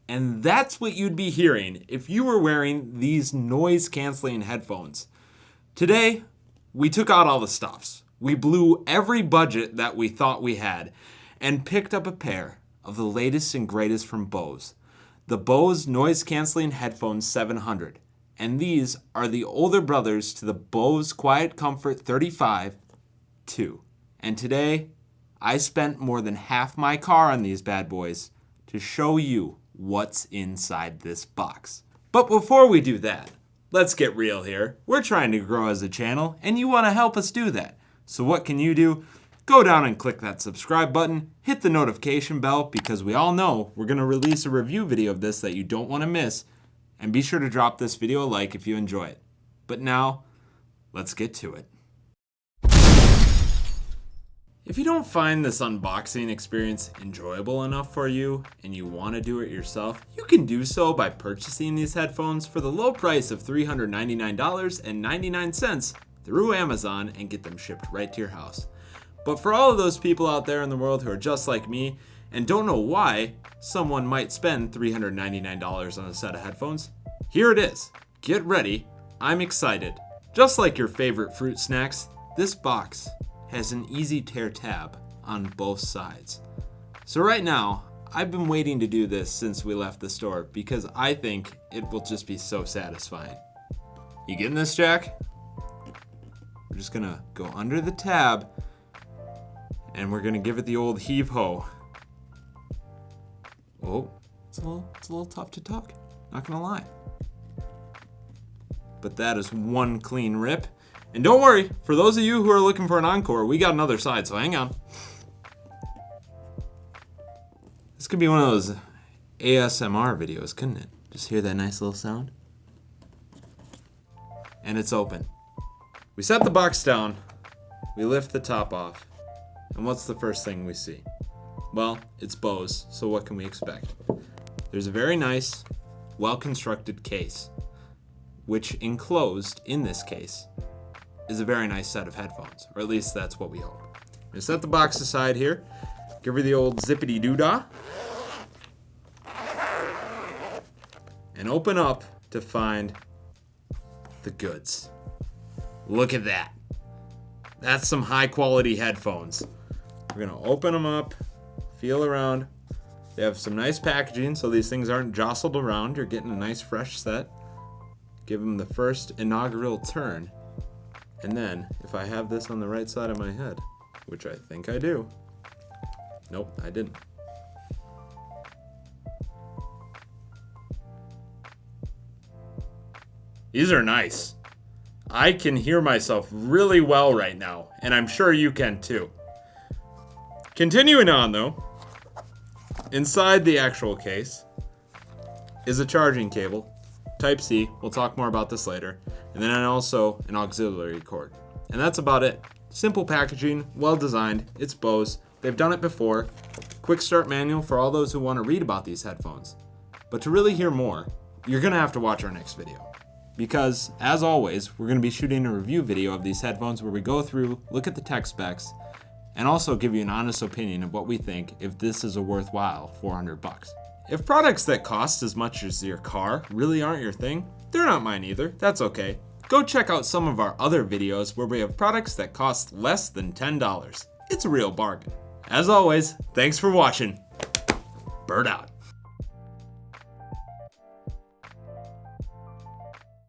And that's what you'd be hearing if you were wearing these noise-canceling headphones. Today, we took out all the stops. We blew every budget that we thought we had and picked up a pair of the latest and greatest from Bose. The Bose Noise-Canceling Headphones 700. And these are the older brothers to the Bose Quiet Comfort 35 2. And today, I spent more than half my car on these bad boys to show you what's inside this box. But before we do that, let's get real here. We're trying to grow as a channel, and you want to help us do that. So what can you do? Go down and click that subscribe button, hit the notification bell, because we all know we're going to release a review video of this that you don't want to miss, and be sure to drop this video a like if you enjoy it. But now, let's get to it. If you don't find this unboxing experience enjoyable enough for you and you want to do it yourself, you can do so by purchasing these headphones for the low price of $399.99 through Amazon and get them shipped right to your house. But for all of those people out there in the world who are just like me and don't know why someone might spend $399 on a set of headphones, here it is. Get ready. I'm excited. Just like your favorite fruit snacks, this box has an easy tear tab on both sides. So right now, I've been waiting to do this since we left the store because I think it will just be so satisfying. You getting this, Jack? We're just gonna go under the tab and we're gonna give it the old heave-ho. Oh, it's a little tough to tuck, not gonna lie. But that is one clean rip. And don't worry, for those of you who are looking for an encore, we got another side, so hang on. This could be one of those ASMR videos, couldn't it? Just hear that nice little sound. And it's open. We set the box down, we lift the top off, and what's the first thing we see? Well, it's Bose, so what can we expect? There's a very nice, well-constructed case, which enclosed in this case is a very nice set of headphones, or at least that's what we hope. I'm gonna set the box aside here, give her the old zippity doo-dah, and open up to find the goods. Look at that. That's some high quality headphones. We're gonna open them up, feel around. They have some nice packaging, so these things aren't jostled around. You're getting a nice fresh set. Give them the first inaugural turn. And then, if I have this on the right side of my head, which I think I do. Nope, I didn't. These are nice. I can hear myself really well right now, and I'm sure you can too. Continuing on though, inside the actual case is a charging cable, Type-C, we'll talk more about this later, and then also an auxiliary cord. And that's about it. Simple packaging, well designed, it's Bose, they've done it before. Quick start manual for all those who want to read about these headphones. But to really hear more, you're gonna have to watch our next video. Because, as always, we're gonna be shooting a review video of these headphones where we go through, look at the tech specs, and also give you an honest opinion of what we think if this is a worthwhile $400. If products that cost as much as your car really aren't your thing, they're not mine either, that's okay. Go check out some of our other videos where we have products that cost less than $10. It's a real bargain. As always, thanks for watching. Bird out.